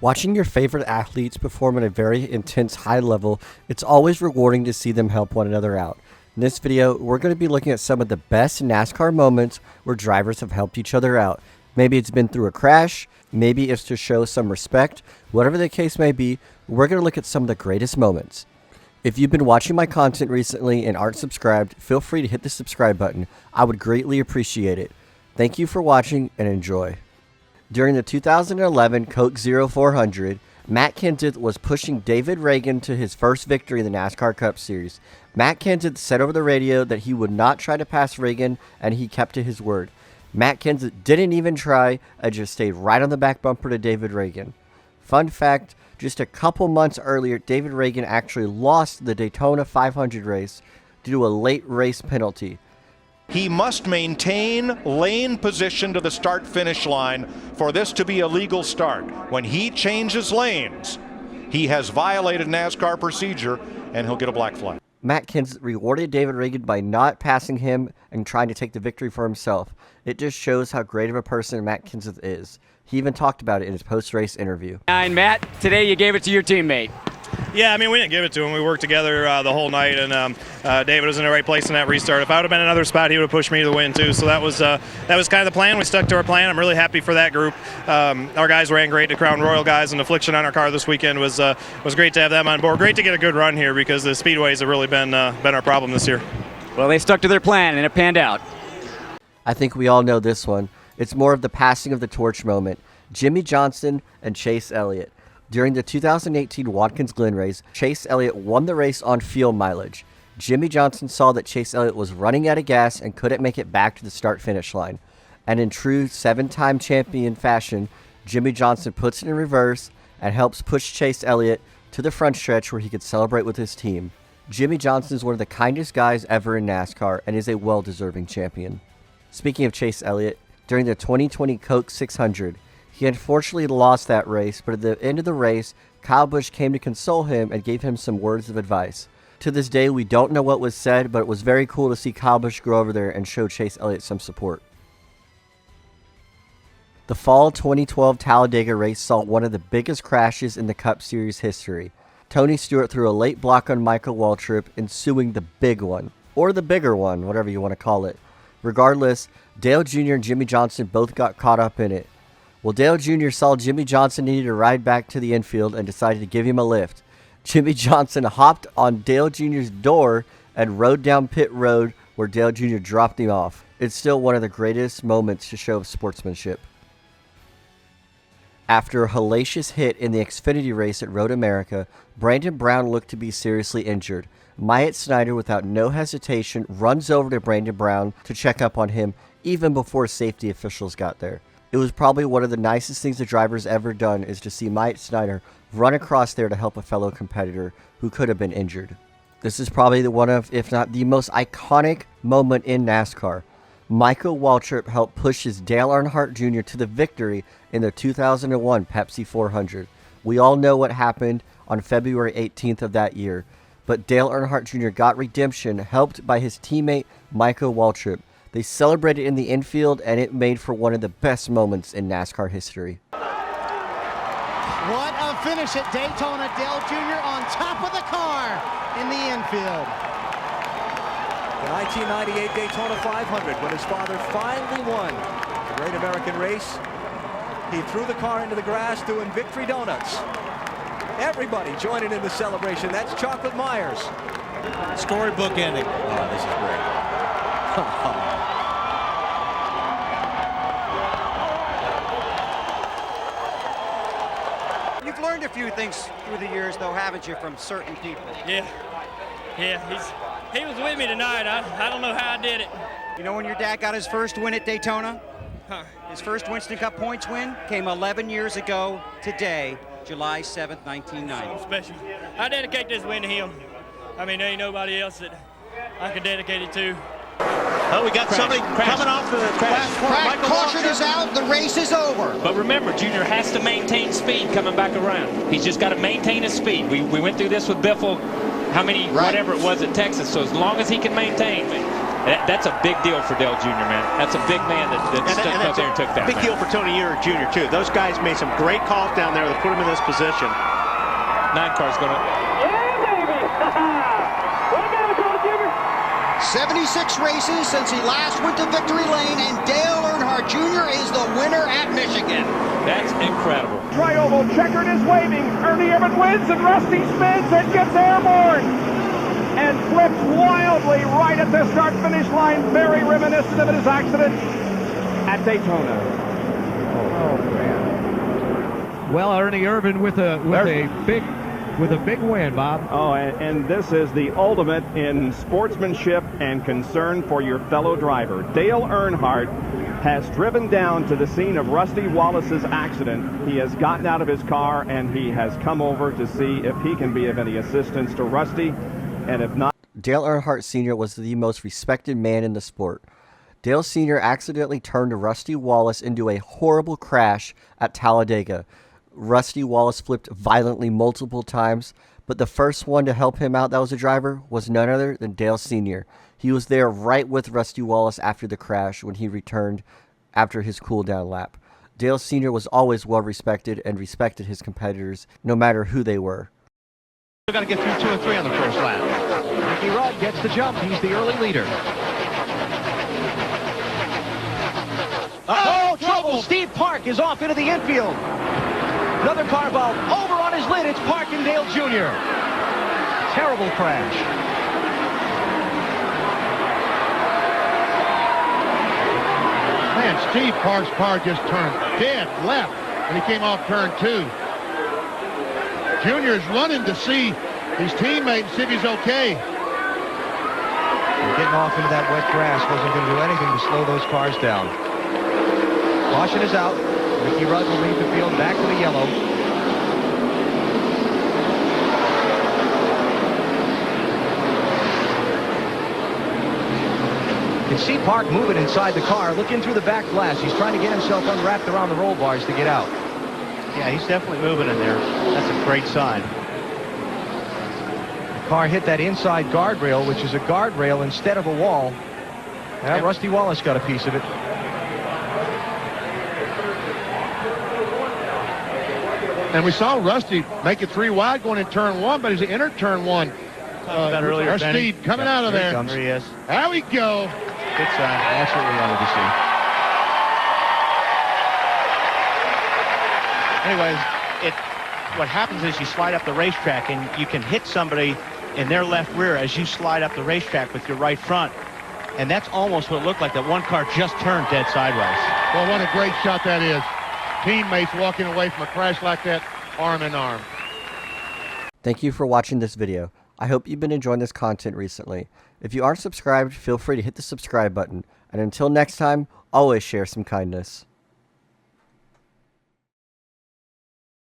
Watching your favorite athletes perform at a very intense high level, it's always rewarding to see them help one another out. In this video, we're going to be looking at some of the best NASCAR moments where drivers have helped each other out. Maybe it's been through a crash, maybe it's to show some respect. Whatever the case may be, we're going to look at some of the greatest moments. If you've been watching my content recently and aren't subscribed, feel free to hit the subscribe button. I would greatly appreciate it. Thank you for watching and enjoy. During the 2011 Coke 0400, Matt Kenseth was pushing David Ragan to his first victory in the NASCAR Cup Series. Matt Kenseth said over the radio that he would not try to pass Ragan, and he kept to his word. Matt Kenseth didn't even try and just stayed right on the back bumper to David Ragan. Fun fact, just a couple months earlier, David Ragan actually lost the Daytona 500 race due to a late race penalty. He must maintain lane position to the start-finish line for this to be a legal start. When he changes lanes, he has violated NASCAR procedure, and he'll get a black flag. Matt Kenseth rewarded David Ragan by not passing him and trying to take the victory for himself. It just shows how great of a person Matt Kenseth is. He even talked about it in his post-race interview. And Matt, today you gave it to your teammate. Yeah, I mean, we didn't give it to him. We worked together the whole night, and David was in the right place in that restart. If I would have been in another spot, he would have pushed me to the win, too. So that was kind of the plan. We stuck to our plan. I'm really happy for that group. Our guys ran great. The Crown Royal guys and Affliction on our car this weekend was great to have them on board. Great to get a good run here because the speedways have really been our problem this year. Well, they stuck to their plan, and it panned out. I think we all know this one. It's more of the passing of the torch moment. Jimmie Johnson and Chase Elliott. During the 2018 Watkins Glen race, Chase Elliott won the race on fuel mileage. Jimmie Johnson saw that Chase Elliott was running out of gas and couldn't make it back to the start-finish line. And in true seven-time champion fashion, Jimmie Johnson puts it in reverse and helps push Chase Elliott to the front stretch where he could celebrate with his team. Jimmie Johnson is one of the kindest guys ever in NASCAR and is a well-deserving champion. Speaking of Chase Elliott, during the 2020 Coke 600, he unfortunately lost that race, but at the end of the race, Kyle Busch came to console him and gave him some words of advice. To this day, we don't know what was said, but it was very cool to see Kyle Busch go over there and show Chase Elliott some support. The fall 2012 Talladega race saw one of the biggest crashes in the Cup Series history. Tony Stewart threw a late block on Michael Waltrip, ensuing the big one, or the bigger one, whatever you want to call it. Regardless, Dale Jr. and Jimmie Johnson both got caught up in it. Well, Dale Jr. saw Jimmie Johnson needed to ride back to the infield and decided to give him a lift. Jimmie Johnson hopped on Dale Jr.'s door and rode down pit road where Dale Jr. dropped him off. It's still one of the greatest moments to show sportsmanship. After a hellacious hit in the Xfinity race at Road America, Brandon Brown looked to be seriously injured. Myatt Snider, without no hesitation, runs over to Brandon Brown to check up on him even before safety officials got there. It was probably one of the nicest things the driver's ever done is to see Myatt Snider run across there to help a fellow competitor who could have been injured. This is probably one of, if not the most iconic moment in NASCAR. Michael Waltrip helped push his Dale Earnhardt Jr. to the victory in the 2001 Pepsi 400. We all know what happened on February 18th of that year, but Dale Earnhardt Jr. got redemption helped by his teammate Michael Waltrip. They celebrated in the infield, and it made for one of the best moments in NASCAR history. What a finish at Daytona. Dale Jr. on top of the car in the infield. The 1998 Daytona 500, when his father finally won the Great American Race, he threw the car into the grass doing victory donuts. Everybody joining in the celebration. That's Chocolate Myers. Storybook ending. Oh, this is great. You've learned a few things through the years, though, haven't you, from certain people? Yeah, he was with me tonight. I don't know how I did it. You know when your dad got his first win at Daytona? Huh. His first Winston Cup points win came 11 years ago today, July 7th, 1990. So special. I dedicate this win to him. I mean, there ain't nobody else that I could dedicate it to. Oh, we got somebody coming off the Crash caution is out. The race is over. But remember, Junior has to maintain speed coming back around. He's just got to maintain his speed. We went through this with Biffle, whatever it was at Texas. So as long as he can maintain, That's a big deal for Dale Jr., man. That's a big man that stuck up there and took that. Big deal for Tony Earnhardt Jr., too. Those guys made some great calls down there that put him in this position. 9 car's going to... 76 races since he last went to victory lane, and Dale Earnhardt Jr. is the winner at Michigan. That's incredible. Tri-oval checkered is waving. Ernie Irvan wins, and Rusty spins and gets airborne. And flips wildly right at the start-finish line, very reminiscent of his accident at Daytona. Oh man. Well, Ernie Irvan with a big win, Bob. Oh, and this is the ultimate in sportsmanship and concern for your fellow driver. Dale Earnhardt has driven down to the scene of Rusty Wallace's accident. He has gotten out of his car and he has come over to see if he can be of any assistance to Rusty, and if not... Dale Earnhardt Sr. was the most respected man in the sport. Dale Sr. accidentally turned Rusty Wallace into a horrible crash at Talladega. Rusty Wallace flipped violently multiple times, but the first one to help him out that was a driver was none other than Dale Sr. He was there right with Rusty Wallace after the crash when he returned after his cool-down lap. Dale Sr. was always well-respected and respected his competitors, no matter who they were. We've got to get through 2 and 3 on the first lap. Ricky Rudd gets the jump. He's the early leader. Oh, trouble! Steve Park is off into the infield. Another car ball over on his lid. It's Park and Dale Jr. Terrible crash. Man, Steve Park's car just turned dead left when he came off turn 2. Junior's running to see his teammate and see if he's okay. Getting off into that wet grass wasn't going to do anything to slow those cars down. Caution is out. Ricky Rudd will leave the field back to the yellow. You can see Park moving inside the car, looking through the back glass. He's trying to get himself unwrapped around the roll bars to get out. Yeah, he's definitely moving in there. That's a great sign. The car hit that inside guardrail, which is a guardrail instead of a wall. Now, Rusty Wallace got a piece of it. And we saw Rusty make it 3 wide going in turn 1, but as he entered turn 1, earlier, Steve coming out of there. There he is. There we go. Good sign. That's what we wanted to see. Anyways, what happens is you slide up the racetrack and you can hit somebody in their left rear as you slide up the racetrack with your right front. And that's almost what it looked like. That one car just turned dead sideways. Well, what a great shot that is. Teammates walking away from a crash like that, arm in arm. Thank you for watching this video. I hope you've been enjoying this content recently. If you aren't subscribed, feel free to hit the subscribe button. And until next time, always share some kindness.